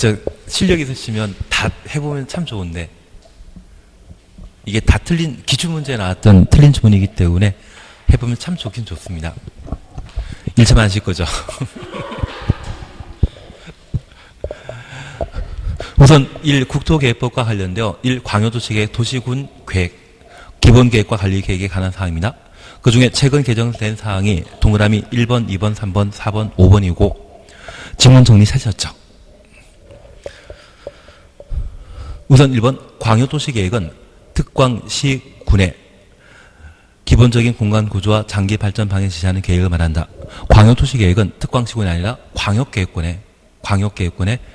진짜 실력 있으시면 다 해보면 참 좋은데 이게 다 틀린 기출문제에 나왔던 틀린 지문이기 때문에 해보면 참 좋긴 좋습니다. 1차 안 하실 거죠? 우선 1. 국토계획법과 관련되어 1. 광역도시계획 도시군 계획 기본계획과 관리계획에 관한 사항입니다. 그 중에 최근 개정된 사항이 동그라미 1번, 2번, 3번, 4번, 5번이고 지문 정리 하셨죠? 우선 1번 광역도시계획은 특광시군의 기본적인 공간 구조와 장기 발전 방향을 지시하는 계획을 말한다. 광역도시계획은 특광시군이 아니라 광역계획권에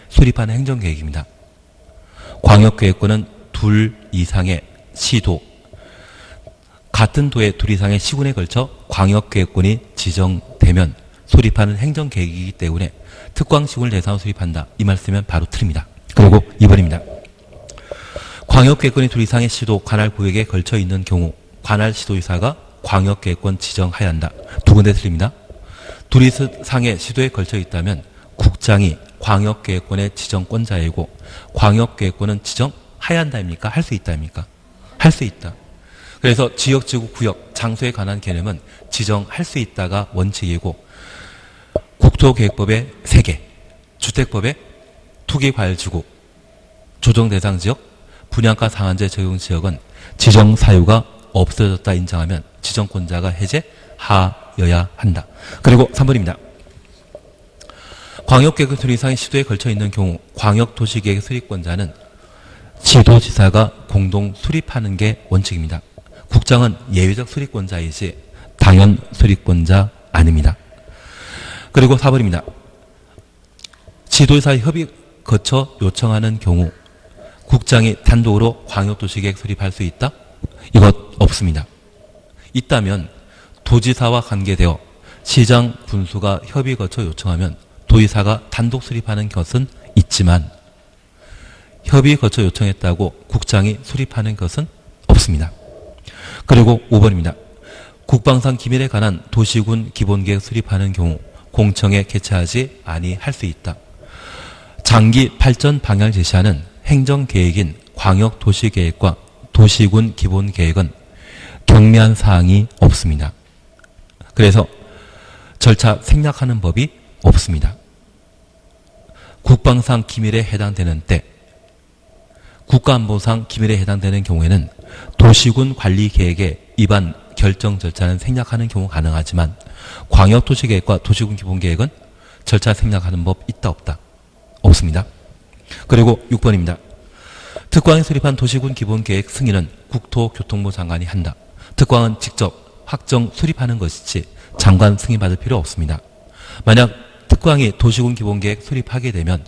수립하는 행정계획입니다. 광역계획권은 둘 이상의 시도, 같은 도의 둘 이상의 시군에 걸쳐 광역계획권이 지정되면 수립하는 행정계획이기 때문에 특광시군을 대상으로 수립한다. 이 말씀이면 바로 틀립니다. 그리고 2번입니다. 광역계획권이 둘 이상의 시도, 관할 구역에 걸쳐 있는 경우 관할 시도의사가 광역계획권 지정하여야 한다. 두 군데 틀립니다. 둘 이상의 시도에 걸쳐 있다면 국장이 광역계획권의 지정권자이고 광역계획권은 지정하여야 한다입니까? 할 수 있다입니까? 할 수 있다. 그래서 지역, 지구, 구역, 장소에 관한 개념은 지정할 수 있다가 원칙이고 국토계획법의 3개, 주택법의 투기과열지구, 조정대상지역, 분양가 상한제 적용지역은 지정사유가 없어졌다 인정하면 지정권자가 해제하여야 한다. 그리고 3번입니다. 광역계획 수립 이상의 시도에 걸쳐 있는 경우 광역도시계획 수립권자는 지도지사가 공동 수립하는 게 원칙입니다. 국장은 예외적 수립권자이지 당연 수립권자 아닙니다. 그리고 4번입니다. 지도지사의 협의 거쳐 요청하는 경우 국장이 단독으로 광역도시계획 수립할 수 있다? 이것 없습니다. 있다면 도지사와 관계되어 시장 군수가 협의 거쳐 요청하면 도지사가 단독 수립하는 것은 있지만 협의 거쳐 요청했다고 국장이 수립하는 것은 없습니다. 그리고 5번입니다. 국방상 기밀에 관한 도시군 기본계획 수립하는 경우 공청회 개최하지 아니할 수 있다. 장기 발전 방향을 제시하는 행정계획인 광역도시계획과 도시군 기본계획은 경미한 사항이 없습니다. 그래서 절차 생략하는 법이 없습니다. 국방상 기밀에 해당되는 때, 국가안보상 기밀에 해당되는 경우에는 도시군 관리계획의 위반 결정 절차는 생략하는 경우 가능하지만 광역도시계획과 도시군 기본계획은 절차 생략하는 법 있다 없다? 없습니다. 그리고 6번입니다. 특광에 수립한 도시군 기본계획 승인은 국토교통부 장관이 한다. 특광은 직접 확정 수립하는 것이지 장관 승인받을 필요 없습니다. 만약 특광이 도시군 기본계획 수립하게 되면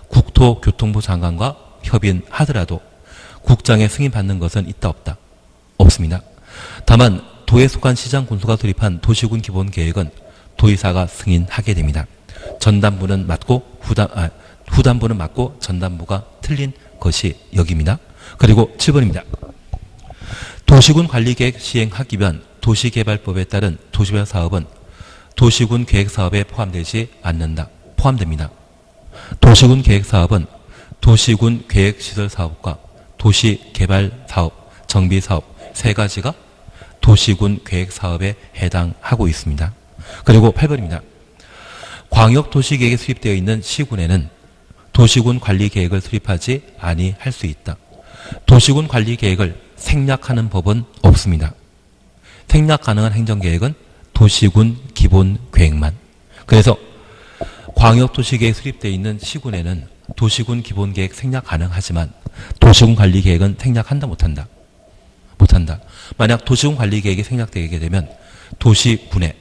국토교통부 장관과 협의하더라도 국장의 승인받는 것은 있다 없다? 없습니다. 다만 도에 속한 시장 군수가 수립한 도시군 기본계획은 도의사가 승인하게 됩니다. 전단부는 맞고 후단부는 맞고 전단부가 틀린 것이 여기입니다. 그리고 7번입니다. 도시군 관리계획 시행하기 위한 도시개발법에 따른 도시개발 사업은 도시군 계획사업에 포함되지 않는다. 포함됩니다. 도시군 계획사업은 도시군 계획시설사업과 도시개발사업, 정비사업 세 가지가 도시군 계획사업에 해당하고 있습니다. 그리고 8번입니다. 광역도시계획에 수립되어 있는 시군에는 도시군 관리계획을 수립하지 아니할 수 있다. 도시군 관리계획을 생략하는 법은 없습니다. 생략 가능한 행정계획은 도시군 기본계획만. 그래서 광역도시계획 수립되어 있는 시군에는 도시군 기본계획 생략 가능하지만 도시군 관리계획은 생략한다 못한다? 못한다. 만약 도시군 관리계획이 생략되게 되면 도시군에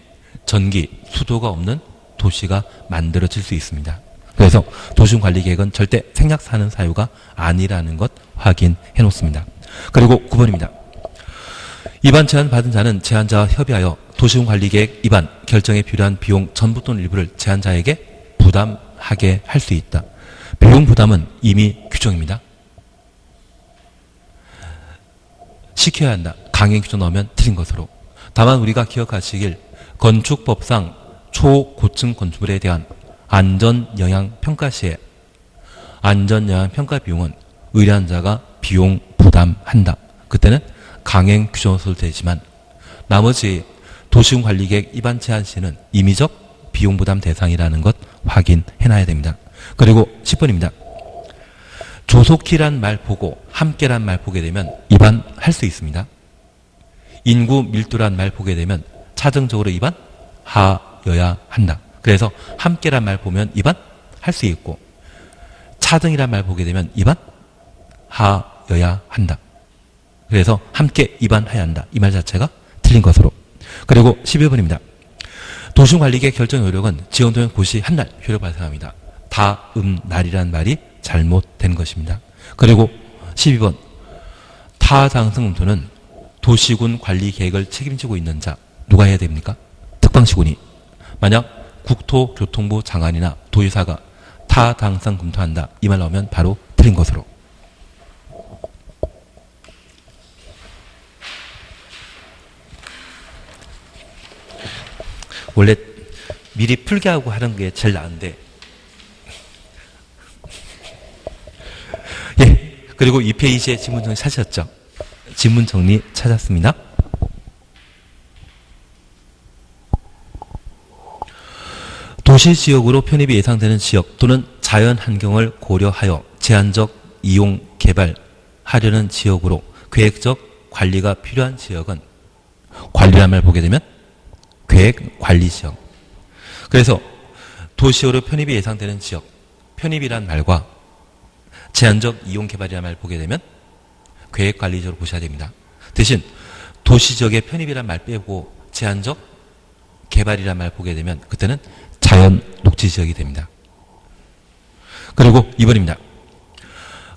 전기, 수도가 없는 도시가 만들어질 수 있습니다. 그래서 도시군 관리계획은 절대 생략하는 사유가 아니라는 것 확인해 놓습니다. 그리고 9번입니다. 위반 제한 받은 자는 제한자와 협의하여 도시군 관리계획 위반 결정에 필요한 비용 전부 또는 일부를 제한자에게 부담하게 할 수 있다. 비용 부담은 이미 규정입니다. 시켜야 한다. 강행 규정 넣으면 틀린 것으로. 다만 우리가 기억하시길 건축법상 초고층 건축물에 대한 안전영향평가 시에 안전영향 평가 비용은 의뢰환자가 비용 부담한다. 그때는 강행 규정으로 되지만 나머지 도시군관리계획 위반 제한 시에는 임의적 비용 부담 대상이라는 것 확인해놔야 됩니다. 그리고 10번입니다. 조속히란 말 보고 함께란 말 보게 되면 위반할 수 있습니다. 인구 밀도란 말 보게 되면 차등적으로 위반하여야 한다. 그래서 함께란 말 보면 위반할 수 있고 차등이란 말 보게 되면 위반하여야 한다. 그래서 함께 위반해야 한다. 이 말 자체가 틀린 것으로. 그리고 11번입니다. 도시관리계획 결정 효력은 지원도면 고시 한날 효력 발생합니다. 다음 날이란 말이 잘못된 것입니다. 그리고 12번 타당성검토는 도시군 관리 계획을 책임지고 있는 자 누가 해야 됩니까? 특방시군이. 만약 국토교통부 장관이나 도의사가 타당성 검토한다 이 말 나오면 바로 틀린 것으로. 원래 미리 풀게 하고 하는 게 제일 나은데 예. 그리고 이 페이지에 지문 정리 찾으셨죠? 지문 정리 찾았습니다. 도시지역으로 편입이 예상되는 지역 또는 자연환경을 고려하여 제한적 이용 개발하려는 지역으로 계획적 관리가 필요한 지역은 관리란 말 보게 되면 계획관리지역. 그래서 도시로 편입이 예상되는 지역, 편입이란 말과 제한적 이용개발이란 말 보게 되면 계획관리지역으로 보셔야 됩니다. 대신 도시지역의 편입이란 말 빼고 제한적 개발이란 말 보게 되면 그때는 자연 녹지지역이 됩니다. 그리고 2번입니다.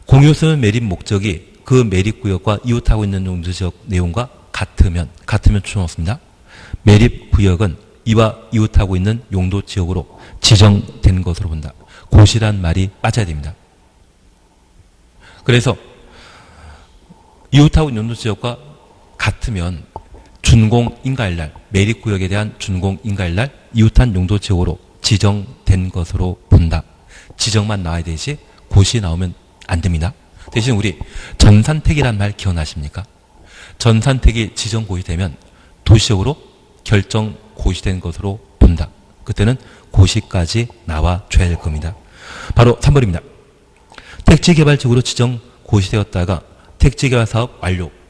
공유소는 매립 목적이 그 매립구역과 이웃하고 있는 용도지역 내용과 같으면 추정없습니다. 매립구역은 이와 이웃하고 있는 용도지역으로 지정된 것으로 본다. 고시란 말이 빠져야 됩니다. 그래서 이웃하고 있는 용도지역과 같으면 준공인가일날 매립구역에 대한 준공인가일날 이웃한 용도지역으로 지정된 것으로 본다. 지정만 나와야 되지 고시 나오면 안 됩니다. 대신 우리 전산택이란 말 기억나십니까? 전산택이 지정 고시되면 도시적으로 결정 고시된 것으로 본다. 그때는 고시까지 나와줘야 될 겁니다. 바로 3번입니다. 택지개발지구로 지정 고시되었다가 택지개발 사업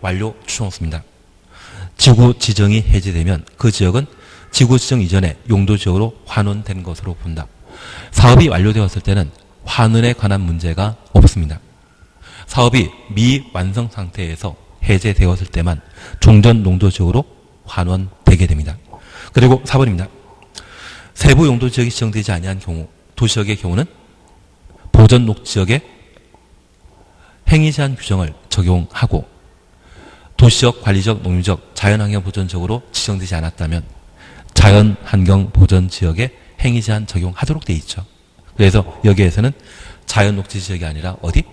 완료 추정없습니다. 지구 지정이 해제되면 그 지역은 지구 지정 이전에 용도지역으로 환원된 것으로 본다. 사업이 완료되었을 때는 환원에 관한 문제가 없습니다. 사업이 미완성 상태에서 해제되었을 때만 종전 용도지역으로 환원되게 됩니다. 그리고 4번입니다. 세부 용도지역이 지정되지 아니한 경우 도시역의 경우는 보전 녹지역에 행위제한 규정을 적용하고 도시적, 관리적, 농림적, 자연환경 보전지역으로 지정되지 않았다면 자연환경 보전지역에 행위제한 적용하도록 되어 있죠. 그래서 여기에서는 자연녹지지역이 아니라 어디?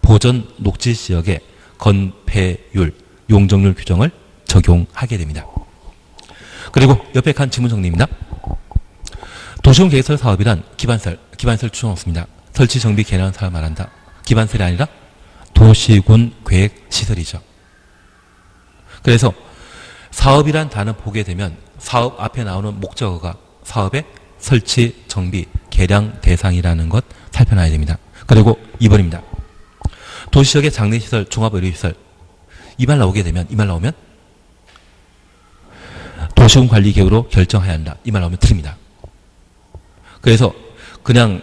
보전 녹지지역에 건폐율, 용적률 규정을 적용하게 됩니다. 그리고 옆에 칸 지문 정리입니다. 도시군 계획설 사업이란 기반설 추정 없습니다. 설치 정비 개량 사업을 말한다. 기반설이 아니라 도시군 계획 시설이죠. 그래서 사업이란 단어 보게 되면 사업 앞에 나오는 목적어가 사업의 설치, 정비, 개량 대상이라는 것 살펴놔야 됩니다. 그리고 2번입니다. 도시적의 장례시설, 종합의료시설 이 말 나오면 도시군 관리 계획으로 결정해야 한다. 이 말 나오면 틀립니다. 그래서 그냥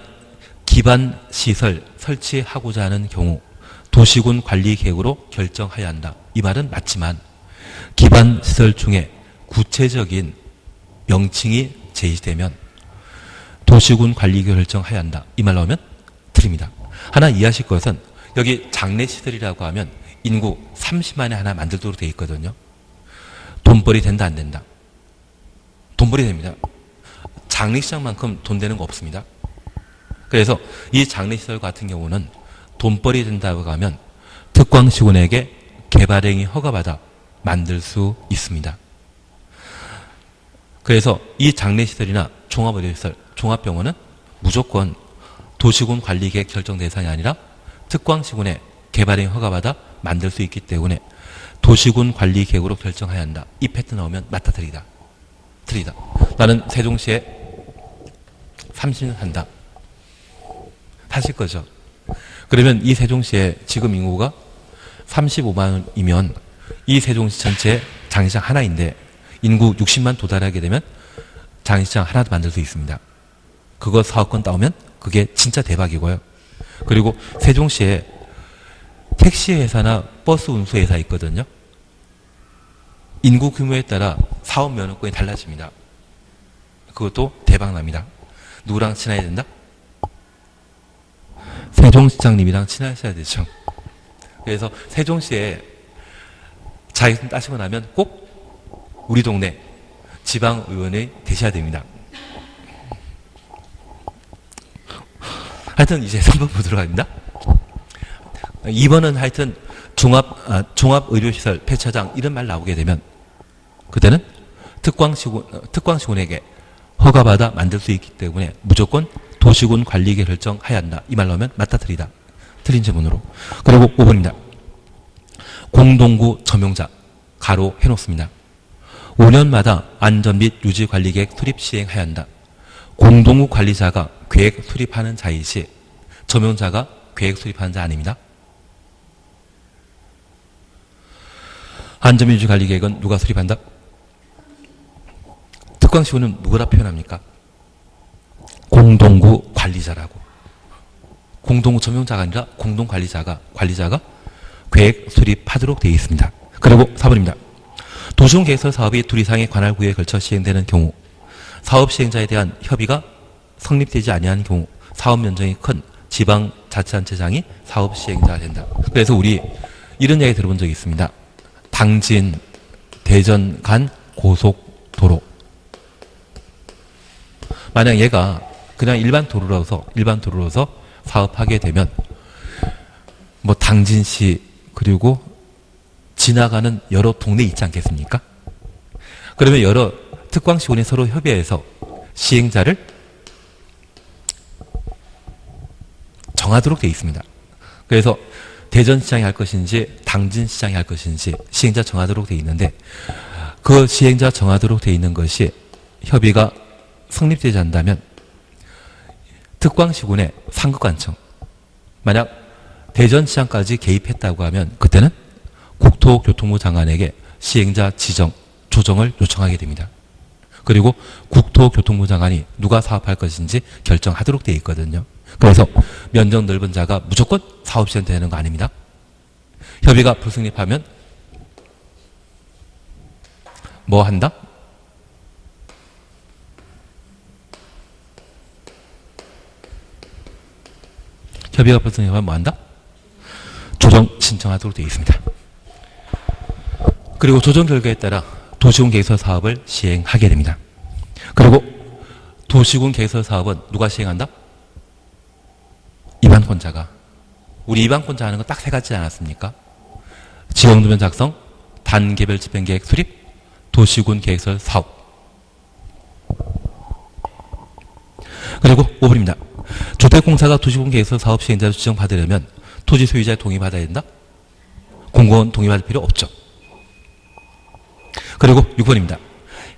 기반 시설 설치하고자 하는 경우 도시군 관리 계획으로 결정해야 한다. 이 말은 맞지만 기반 시설 중에 구체적인 명칭이 제시되면 도시군 관리 계획을 결정해야 한다. 이 말 나오면 틀립니다. 하나 이해하실 것은 여기 장례시설이라고 하면 인구 30만에 하나 만들도록 되어 있거든요. 돈벌이 된다 안 된다? 돈벌이 됩니다. 장례식장만큼 돈 되는 거 없습니다. 그래서 이 장례시설 같은 경우는 돈벌이 된다고 하면 특광시군에게 개발행위 허가받아 만들 수 있습니다. 그래서 이 장례시설이나 종합의료시설, 종합병원은 무조건 도시군 관리계획 결정 대상이 아니라 특광시군의 개발행위 허가받아 만들 수 있기 때문에 도시군 관리계획으로 결정해야 한다. 이 패턴 나오면 맞다 틀리다. 틀리다. 나는 세종시에 30년 한다. 하실 거죠. 그러면 이 세종시에 지금 인구가 35만 원이면 이 세종시 전체에 장시장 하나인데 인구 60만 도달하게 되면 장시장 하나도 만들 수 있습니다. 그거 사업권 따오면 그게 진짜 대박이고요. 그리고 세종시에 택시 회사나 버스 운수 회사 있거든요. 인구 규모에 따라 사업 면허권이 달라집니다. 그것도 대박 납니다. 누구랑 친해야 된다? 세종시장님이랑 친하셔야 되죠. 그래서 세종시에 자격증 따시고 나면 꼭 우리 동네 지방의원이 되셔야 됩니다. 하여튼 이제 3번부 들어갑니다. 2번은 하여튼 종합의료시설 폐차장 이런 말 나오게 되면 그때는 특광시군에게 허가받아 만들 수 있기 때문에 무조건 도시군 관리계 결정해야 한다. 이 말 나오면 맞다 틀리다. 틀린 질문으로. 그리고 5번입니다. 공동구 점용자 가로 해놓습니다. 5년마다 안전 및 유지 관리 계획 수립 시행해야 한다. 공동구 관리자가 계획 수립하는 자이시 점용자가 계획 수립하는 자 아닙니다. 안전 및 유지 관리 계획은 누가 수립한다? 특광시군은 누구라 표현합니까? 공동구 관리자라고. 공동구 점용자가 아니라 공동관리자가 계획 수립하도록 되어 있습니다. 그리고 4번입니다. 도시군 계획설 사업이 둘 이상의 관할 구역에 걸쳐 시행되는 경우 사업 시행자에 대한 협의가 성립되지 아니한 경우 사업 면적이 큰 지방자치단체장이 사업 시행자가 된다. 그래서 우리 이런 얘기 들어본 적이 있습니다. 당진, 대전 간 고속도로. 만약 얘가 그냥 일반 도로로서 사업하게 되면 뭐 당진시 그리고 지나가는 여러 동네 있지 않겠습니까? 그러면 여러 특광시군이 서로 협의해서 시행자를 정하도록 되어 있습니다. 그래서 대전시장이 할 것인지 당진시장이 할 것인지 시행자 정하도록 되어 있는데 그 시행자 정하도록 되어 있는 것이 협의가 성립되지 않는다면 특광시군의 상급관청 만약 대전시장까지 개입했다고 하면 그때는 국토교통부 장관에게 시행자 지정, 조정을 요청하게 됩니다. 그리고 국토교통부 장관이 누가 사업할 것인지 결정하도록 되어 있거든요. 그래서 면적 넓은 자가 무조건 사업 시행되는 거 아닙니다. 협의가 불성립하면 뭐 한다? 협의가 불성립하면 뭐 한다? 조정 신청하도록 되어 있습니다. 그리고 조정 결과에 따라 도시군 계획설 사업을 시행하게 됩니다. 그리고 도시군 계획설 사업은 누가 시행한다? 입안권자가. 우리 입안권자 하는 거 딱 세 가지 않았습니까? 지형도면 작성, 단계별 집행계획 수립, 도시군 계획설 사업. 그리고 5번입니다. 주택공사가 도시군 계획설 사업 시행자로 지정받으려면 토지 소유자의 동의 받아야 된다? 공무원 동의 받을 필요 없죠. 그리고 6번입니다.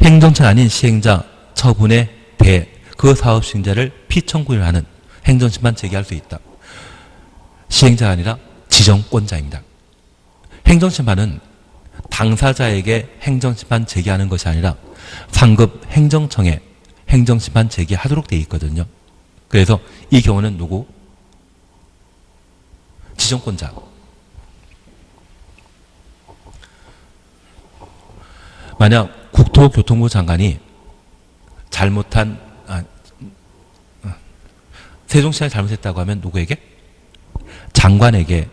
행정처 아닌 시행자 처분에 대해 그 사업 시행자를 피청구를 하는 행정심판 제기할 수 있다. 시행자가 아니라 지정권자입니다. 행정심판은 당사자에게 행정심판 제기하는 것이 아니라 상급 행정청에 행정심판 제기하도록 되어 있거든요. 그래서 이 경우는 누구? 지정권자. 만약 국토교통부 장관이 세종시장이 잘못했다고 하면 누구에게? 장관에게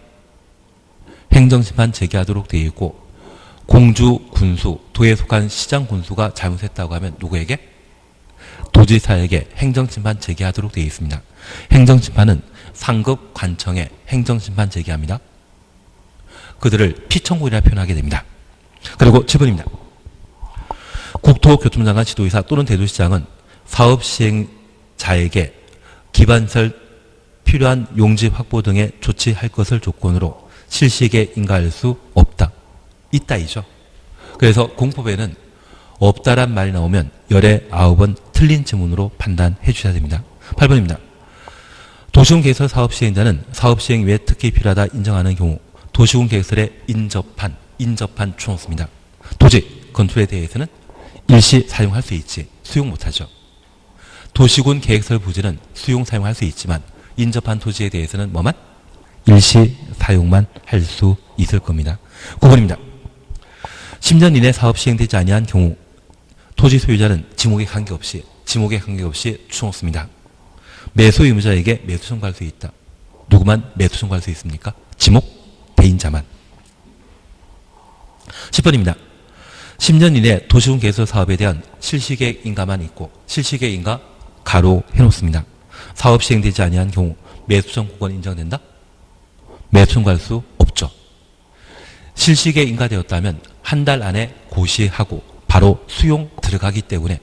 행정심판 제기하도록 되어 있고 공주 군수, 도에 속한 시장 군수가 잘못했다고 하면 누구에게? 도지사에게 행정심판 제기하도록 되어 있습니다. 행정심판은 상급 관청에 행정심판 제기합니다. 그들을 피청구인이라 표현하게 됩니다. 그리고 7번입니다. 국토교통장관 지도이사 또는 대도시장은 사업 시행자에게 기반설 필요한 용지 확보 등의 조치할 것을 조건으로 실시에 인가할 수 없다. 있다이죠. 그래서 공법에는 없다란 말이 나오면 열에 9번 틀린 지문으로 판단해 주셔야 됩니다. 8번입니다. 도시군 계획설 사업 시행자는 사업 시행 외에 특히 필요하다 인정하는 경우 도시군 계획설에 인접한 충원수입니다. 토지, 건축에 대해서는 일시 사용할 수 있지 수용 못하죠. 도시군 계획설 부지는 수용 사용할 수 있지만 인접한 토지에 대해서는 뭐만? 일시 사용만 할 수 있을 겁니다. 9번입니다. 10년 이내 사업 시행되지 아니한 경우 토지 소유자는 지목에 관계없이 충원수입니다. 매수 의무자에게 매수 청구할 수 있다. 누구만 매수 청구할 수 있습니까? 지목 대인자만. 10번입니다. 10년 이내 도시군 계획설 사업에 대한 실시계획 인가만 있고 실시계획 인가 가로 해놓습니다. 사업 시행되지 아니한 경우 매수 청구권 인정된다? 매수 청구할 수 없죠. 실시계획 인가되었다면 한 달 안에 고시하고 바로 수용 들어가기 때문에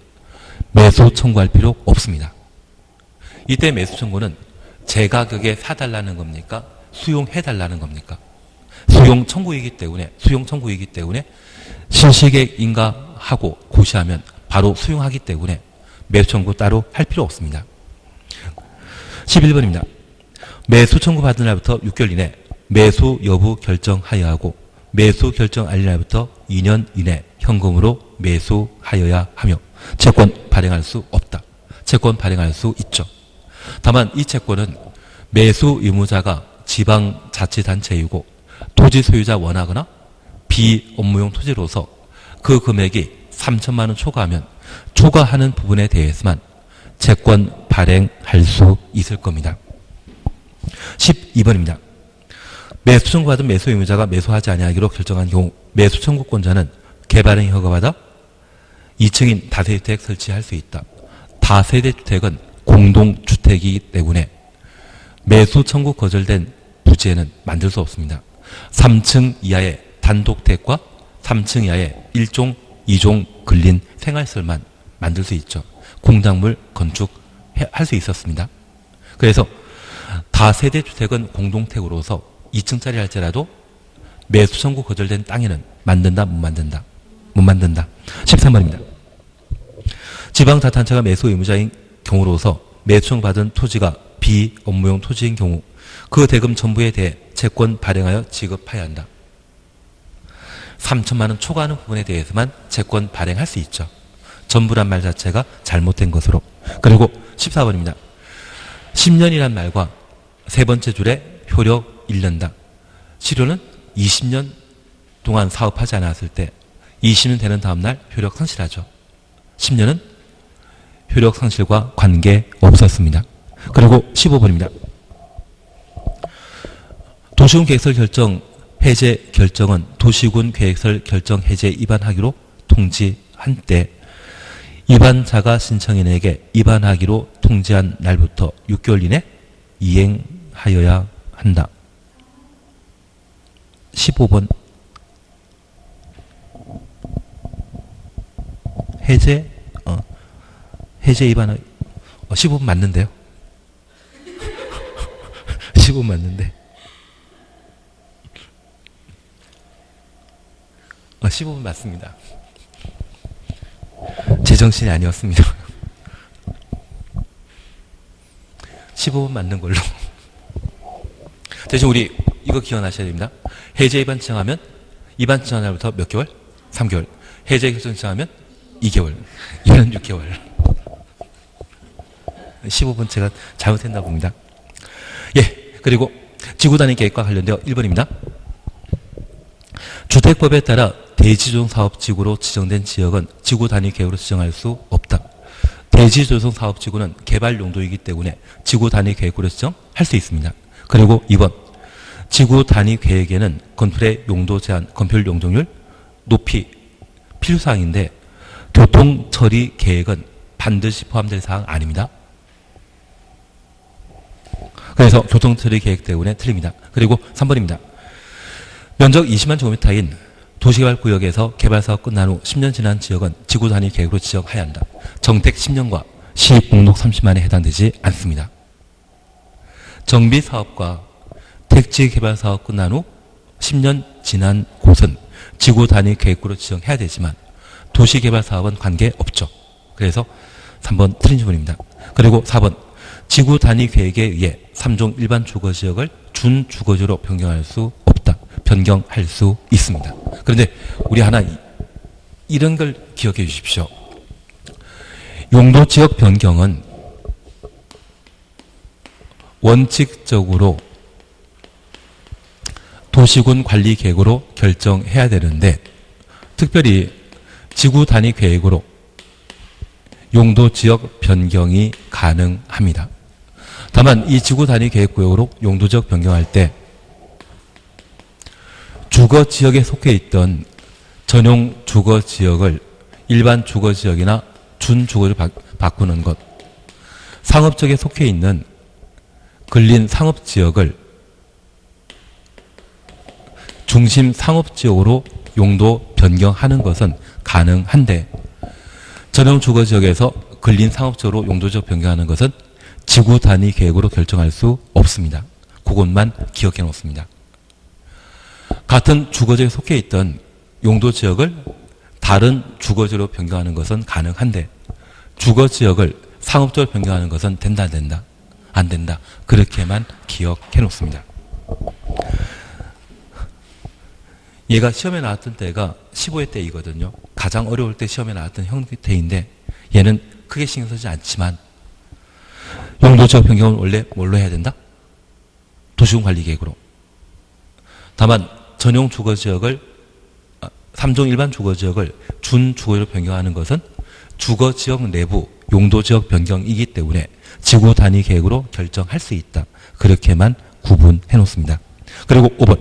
매수 청구할 필요 없습니다. 이때 매수 청구는 제 가격에 사달라는 겁니까? 수용해달라는 겁니까? 수용 청구이기 때문에 실시계획 인가하고 고시하면 바로 수용하기 때문에 매수 청구 따로 할 필요 없습니다. 11번입니다. 매수 청구 받은 날부터 6개월 이내 매수 여부 결정하여야 하고 매수 결정 알린 날부터 2년 이내 현금으로 매수하여야 하며 채권 발행할 수 없다. 채권 발행할 수 있죠. 다만 이 채권은 매수 의무자가 지방자치단체이고 토지 소유자 원하거나 비업무용 토지로서 그 금액이 3천만 원 초과하면 초과하는 부분에 대해서만 채권 발행할 수 있을 겁니다. 12번입니다. 매수 청구받은 매수 의무자가 매수하지 아니하기로 결정한 경우 매수 청구권자는 개발행 허가받아 2층인 다세대주택 설치할 수 있다. 다세대주택은 공동주택이기 때문에 매수 청구 거절된 부지에는 만들 수 없습니다. 3층 이하의 단독택과 3층 이하의 1종, 2종 근린 생활시설만 만들 수 있죠. 공작물 건축할 수 있었습니다. 그래서 다세대주택은 공동택으로서 2층짜리 할지라도 매수 청구 거절된 땅에는 만든다, 못 만든다? 못 만든다. 13번입니다. 지방자치단체가 매수 의무자인 경우로서 매수 청구받은 토지가 비업무용 토지인 경우 그 대금 전부에 대해 채권 발행하여 지급해야 한다. 3천만 원 초과하는 부분에 대해서만 채권 발행할 수 있죠. 전부란 말 자체가 잘못된 것으로. 그리고 14번입니다. 10년이란 말과 세 번째 줄에 효력 1년당. 실효는 20년 동안 사업하지 않았을 때 20년 되는 다음날 효력 상실하죠. 10년은 효력 상실과 관계 없었습니다. 그리고 15번입니다. 도시군 계획설 결정 해제 결정은 도시군 계획설 결정 해제 입안하기로 통지한 때 입안자가 신청인에게 입안하기로 통지한 날부터 6개월 이내 이행하여야 한다. 15번 해제 입안하 15번 맞는데요. 15번 맞는데 15번 맞습니다. 제정신이 아니었습니다. 15번 맞는 걸로. 대신 우리 이거 기억하셔야 됩니다. 해제 입안 신청하면 입안 신청 날부터 몇 개월? 3개월. 해제 결정 신청하면 2개월. 2년 6개월. 15번 제가 잘못했나 봅니다. 예. 그리고 지구단위 계획과 관련되어 1번입니다. 주택법에 따라 대지조성 사업지구로 지정된 지역은 지구단위 계획으로 지정할 수 없다. 대지조성 사업지구는 개발 용도이기 때문에 지구단위 계획으로 지정할 수 있습니다. 그리고 2번 지구단위 계획에는 건물의 용도 제한, 건폐율 용적률 높이 필요사항인데 교통처리 계획은 반드시 포함될 사항 아닙니다. 그래서 교통처리 계획 때문에 틀립니다. 그리고 3번입니다. 면적 20만 제곱미터인 도시개발구역에서 개발사업 끝난 후 10년 지난 지역은 지구단위 계획으로 지정해야 한다. 정택 10년과 시립목록 30만에 해당되지 않습니다. 정비사업과 택지개발사업 끝난 후 10년 지난 곳은 지구 단위 계획구로 지정해야 되지만 도시개발사업은 관계없죠. 그래서 3번 틀린 질문입니다. 그리고 4번 지구 단위 계획에 의해 3종 일반 주거지역을 준주거지로 변경할 수 없다. 변경할 수 있습니다. 그런데 우리 하나 이런 걸 기억해 주십시오. 용도지역 변경은 원칙적으로 도시군 관리 계획으로 결정해야 되는데 특별히 지구 단위 계획으로 용도 지역 변경이 가능합니다. 다만 이 지구 단위 계획 구역으로 용도 지역 변경할 때 주거 지역에 속해 있던 전용 주거 지역을 일반 주거 지역이나 준주거를 바꾸는 것, 상업 지역에 속해 있는 근린 상업 지역을 중심 상업 지역으로 용도 변경하는 것은 가능한데 전용 주거 지역에서 근린 상업 지역으로 용도 지역 변경하는 것은 지구 단위 계획으로 결정할 수 없습니다. 그것만 기억해 놓습니다. 같은 주거 지역에 속해 있던 용도 지역을 다른 주거 지역으로 변경하는 것은 가능한데 주거 지역을 상업 지역으로 변경하는 것은 된다 안 된다? 안 된다. 그렇게만 기억해 놓습니다. 얘가 시험에 나왔던 때가 15회 때이거든요. 가장 어려울 때 시험에 나왔던 형태인데 얘는 크게 신경 쓰지 않지만 용도지역 변경은 원래 뭘로 해야 된다? 도시군 관리 계획으로. 다만 전용 주거지역을 3종 일반 주거지역을 준주거지로 변경하는 것은 주거지역 내부 용도지역 변경이기 때문에 지구 단위 계획으로 결정할 수 있다. 그렇게만 구분해 놓습니다. 그리고 5번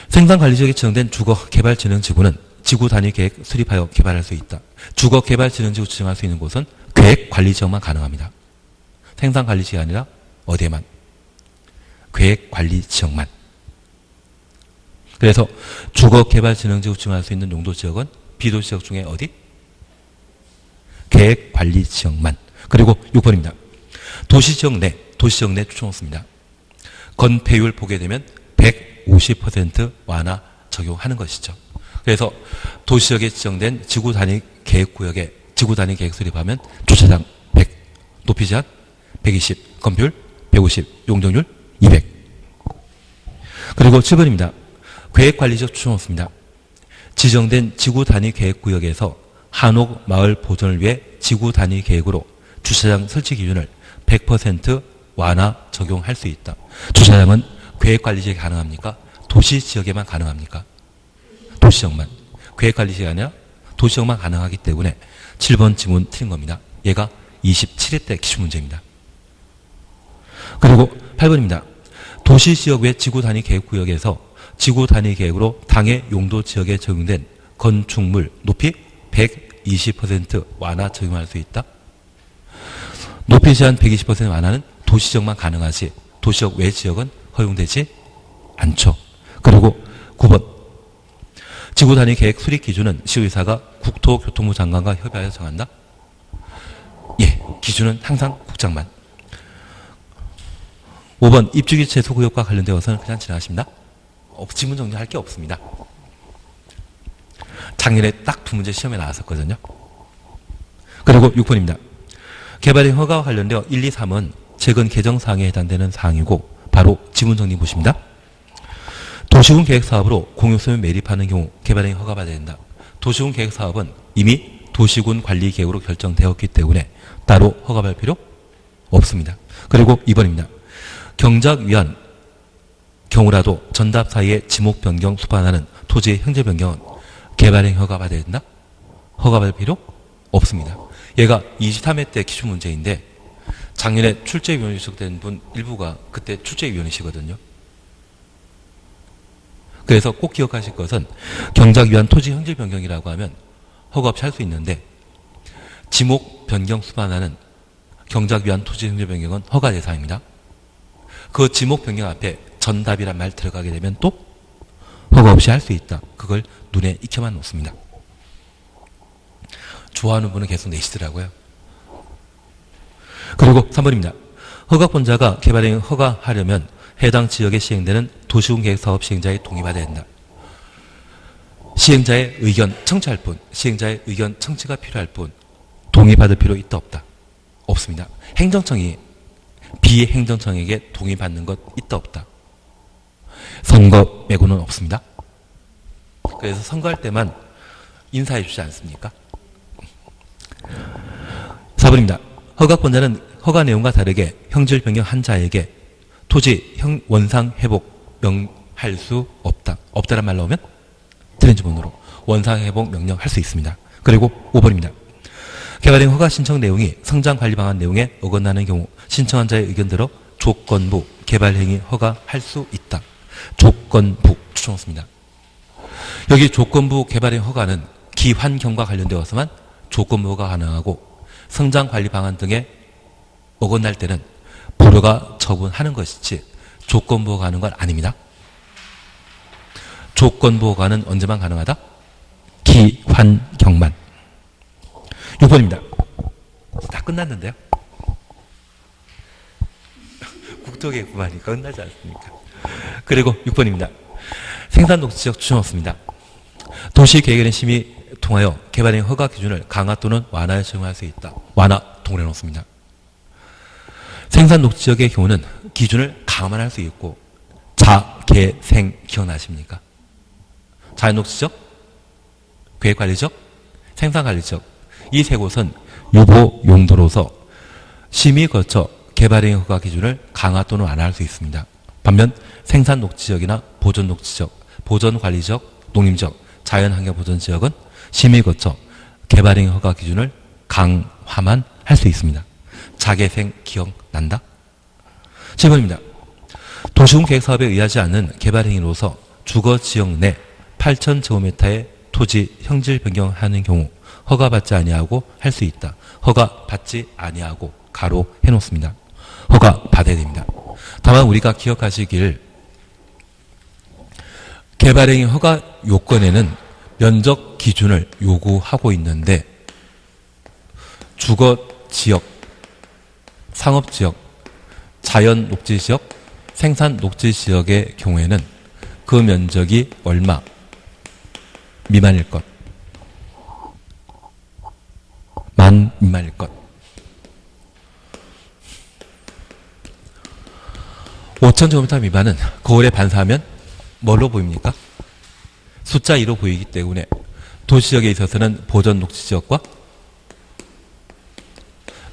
생산관리지역에 지정된 주거개발진흥지구는 지구 단위 계획 수립하여 개발할 수 있다. 주거개발진흥지구 지정할 수 있는 곳은 계획관리지역만 가능합니다. 생산관리지역이 아니라 어디에만? 계획관리지역만. 그래서 주거개발진흥지구 지정할 수 있는 용도지역은 비도시지역 중에 어디? 계획관리지역만. 그리고 6번입니다. 도시지역 내 추천없습니다. 건폐율 보게 되면 150% 완화 적용하는 것이죠. 그래서 도시지역에 지정된 지구 단위 계획 구역에 지구 단위 계획 수립하면 주차장 100, 높이 제한 120, 건폐율 150, 용적률 200. 그리고 7번입니다. 계획관리지역 추천 없습니다. 지정된 지구 단위 계획 구역에서 한옥 마을 보존을 위해 지구 단위 계획으로 주차장 설치 기준을 100% 완화 적용할 수 있다. 주차장은 계획관리지역이 가능합니까? 도시지역에만 가능합니까? 도시지역만. 계획관리지역이 아니라 도시지역만 가능하기 때문에 7번 지문 틀린 겁니다. 얘가 27회 때 기출문제입니다. 그리고 8번입니다. 도시지역 외 지구단위 계획구역에서 지구단위 계획으로 당해 용도지역에 적용된 건축물 높이 120% 완화 적용할 수 있다. 높이 제한 120% 완화는 도시지역만 가능하지 도시지역 외 지역은 허용되지 않죠. 그리고 9번 지구단위 계획 수립 기준은 시의사가 국토교통부 장관과 협의하여 정한다. 예, 기준은 항상 국장만. 5번 입주기체 소구역과 관련되어서는 그냥 지나가십니다. 지문 정리할 게 없습니다. 작년에 딱 두 문제 시험에 나왔었거든요. 그리고 6번입니다. 개발의 허가와 관련되어 1, 2, 3은 최근 개정사항에 해당되는 사항이고 바로 지문 정리 보십니다. 도시군 계획사업으로 공유소유 매립하는 경우 개발행위 허가받아야 된다. 도시군 계획사업은 이미 도시군 관리계획으로 결정되었기 때문에 따로 허가받을 필요 없습니다. 그리고 2번입니다. 경작 위한 경우라도 전답 사이에 지목 변경 수반하는 토지의 형제 변경은 개발행위 허가받아야 된다? 허가받을 필요 없습니다. 얘가 23회 때 기출문제인데 작년에 출제위원이 지적된 분 일부가 그때 출제위원이시거든요. 그래서 꼭 기억하실 것은 경작 위한 토지 형질 변경이라고 하면 허가 없이 할 수 있는데 지목 변경 수반하는 경작 위한 토지 형질 변경은 허가 대상입니다. 그 지목 변경 앞에 전답이란 말 들어가게 되면 또 허가 없이 할 수 있다. 그걸 눈에 익혀만 놓습니다. 좋아하는 분은 계속 내시더라고요. 그리고 3번입니다. 허가권자가 개발행위 허가하려면 해당 지역에 시행되는 도시군계획사업 시행자의 동의받아야 된다. 시행자의 의견 청취할 뿐, 시행자의 의견 청취가 필요할 뿐 동의받을 필요 있다 없다? 없습니다. 행정청이 비행정청에게 동의받는 것 있다 없다? 선거 매고는 없습니다. 그래서 선거할 때만 인사해 주지 않습니까? 4번입니다. 허가권자는 허가 내용과 다르게 형질 변경한 자에게 토지 원상 회복 명할 수 없다. 없다란 말 나오면 틀린 지문으로 원상 회복 명령할 수 있습니다. 그리고 5번입니다. 개발행 허가 신청 내용이 성장 관리 방안 내용에 어긋나는 경우 신청한 자의 의견대로 조건부 개발행위 허가할 수 있다. 조건부 추천했습니다. 여기 조건부 개발행 허가는 기환경과 관련되어서만 조건부 허가 가능하고 성장 관리 방안 등에 어긋날 때는 불허가 처분하는 것이지 조건부 허가하는 건 아닙니다. 조건부 허가는 언제만 가능하다? 기환경만. 6번입니다. 다 끝났는데요. 국토개혁법안이 끝나지 않습니까? 그리고 6번입니다. 생산녹지지역 추천없습니다. 도시계획의 심의 통하여 개발행 허가 기준을 강화 또는 완화에 적용할 수 있다. 완화 동그래 놓습니다. 생산녹지지역의 경우는 기준을 강화만 할 수 있고 자, 개, 생 기억나십니까? 자연녹지지역, 계획관리지역, 생산관리지역 이 세 곳은 유보 용도로서 심의 거쳐 개발행 허가 기준을 강화 또는 완화할 수 있습니다. 반면 생산녹지지역이나 보존녹지지역, 보존관리지역, 농림지역, 자연환경보전지역은 심의 거쳐 개발행 허가 기준을 강화만 할 수 있습니다. 자개생 기억난다? 7번입니다. 도시군계획사업에 의하지 않는 개발행위로서 주거지역 내 8,000제곱미터의 토지 형질 변경하는 경우 허가받지 아니하고 할 수 있다. 허가받지 아니하고 가로 해놓습니다. 허가받아야 됩니다. 다만 우리가 기억하시길 개발행위 허가 요건에는 면적 기준을 요구하고 있는데 주거지역, 상업지역, 자연녹지지역, 생산녹지지역의 경우에는 그 면적이 얼마 미만일 것, 만 미만일 것, 5,000제곱미터 미만은 거울에 반사하면 뭘로 보입니까? 숫자 2로 보이기 때문에 도시지역에 있어서는 보전녹지지역과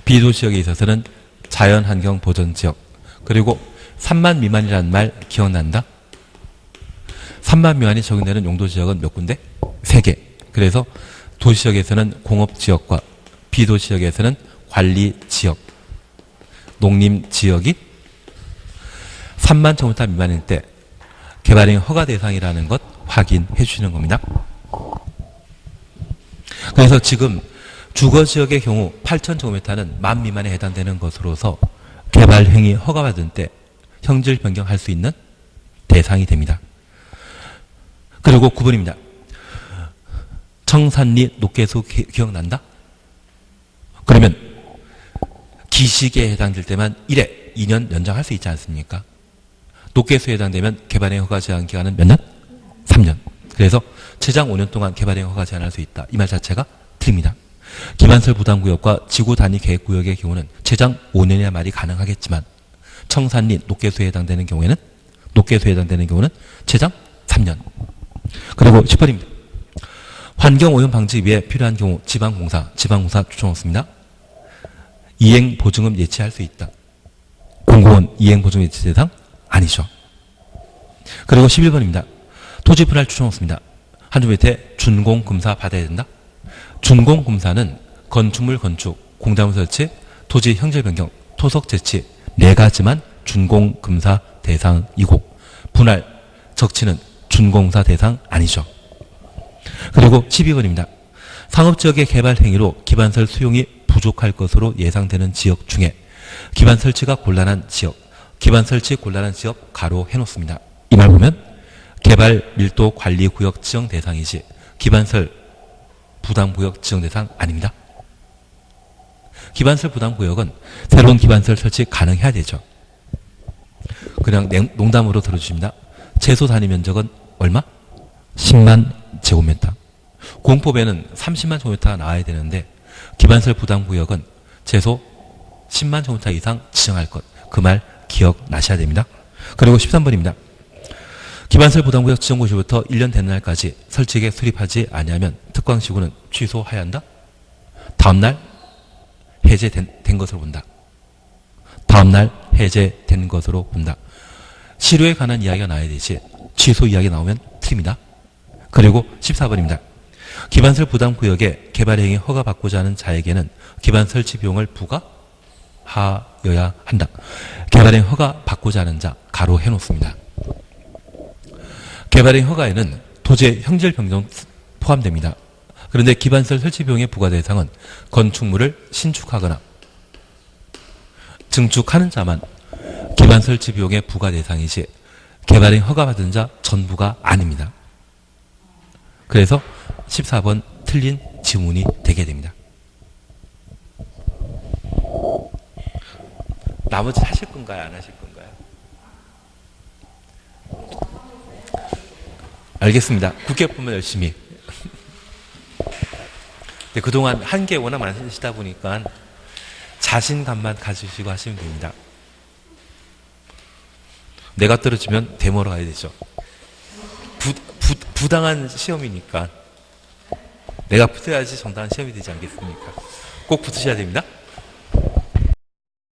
비도시지역에 있어서는 자연환경보전지역, 그리고 3만 미만이라는 말 기억난다? 3만 미만이 적용되는 용도지역은 몇 군데? 3개. 그래서 도시지역에서는 공업지역과 비도시지역에서는 관리지역, 농림지역이 3만 제곱미터 미만일 때 개발행위 허가 대상이라는 것 확인해 주시는 겁니다. 그래서 지금 주거지역의 경우 8,000제곱미터는 만 미만에 해당되는 것으로서 개발행위 허가받은 때 형질 변경할 수 있는 대상이 됩니다. 그리고 9번입니다. 청산리 녹개수 기억난다? 그러면 기식에 해당될 때만 1회 2년 연장할 수 있지 않습니까? 녹개수에 해당되면 개발행위 허가 제한 기간은 몇 년? 3년. 그래서 최장 5년 동안 개발행위 허가 제한할 수 있다. 이 말 자체가 틀립니다. 기반설 부담구역과 지구 단위 계획구역의 경우는 최장 5년이야 말이 가능하겠지만 청산리 녹개수에 해당되는 경우는 최장 3년. 그리고 10번입니다. 환경오염 방지 위에 필요한 경우 지방공사 추천없습니다. 이행보증금 예치할 수 있다. 공공원 이행보증금 예치 대상 아니죠. 그리고 11번입니다. 토지분할 추천없습니다. 한 줄 밑에 준공검사 받아야 된다. 준공검사는 건축물 건축, 공작물 설치, 토지 형질 변경, 토속 재치 4가지만 준공검사 대상이고 분할, 적치는 준공사 대상 아니죠. 그리고 12번입니다. 상업지역의 개발 행위로 기반설 수용이 부족할 것으로 예상되는 지역 중에 기반 설치가 곤란한 지역, 기반 설치 곤란한 지역 가로 해놓습니다. 이 말 보면 개발 밀도 관리 구역 지정 대상이지 기반설 부담구역 지정 대상 아닙니다. 기반설 부담구역은 새로운 기반설 설치 가능해야 되죠. 그냥 농담으로 들어주십니다. 최소 단위 면적은 얼마? 10만 제곱미터. 공법에는 30만 제곱미터가 나와야 되는데 기반설 부담구역은 최소 10만 제곱미터 이상 지정할 것. 그 말 기억나셔야 됩니다. 그리고 13번입니다. 기반설 부담구역 지정 고시부터 1년 되는 날까지 설치에 수립하지 아니하면 특광시구는 취소해야 한다. 다음날 해제된 것으로 본다. 다음날 해제된 것으로 본다. 실효에 관한 이야기가 나와야 되지 취소 이야기 나오면 틀립니다. 그리고 14번입니다. 기반설 부담구역에 개발행위 허가받고자 하는 자에게는 기반 설치 비용을 부과하여야 한다. 개발행위 허가받고자 하는 자 가로 해놓습니다. 개발행위 허가에는 토지의 형질 변경 포함됩니다. 그런데 기반설 설치 비용의 부과 대상은 건축물을 신축하거나 증축하는 자만 기반 설치 비용의 부과 대상이지 개발행위 허가받은 자 전부가 아닙니다. 그래서 14번 틀린 지문이 되게 됩니다. 나머지 하실 건가요? 안 하실 건가요? 알겠습니다. 국회 보면 열심히. 근데 그동안 한 게 워낙 많으시다 보니까 자신감만 가지시고 하시면 됩니다. 내가 떨어지면 데모로 가야 되죠. 부당한 시험이니까 내가 붙어야지 정당한 시험이 되지 않겠습니까? 꼭 붙으셔야 됩니다.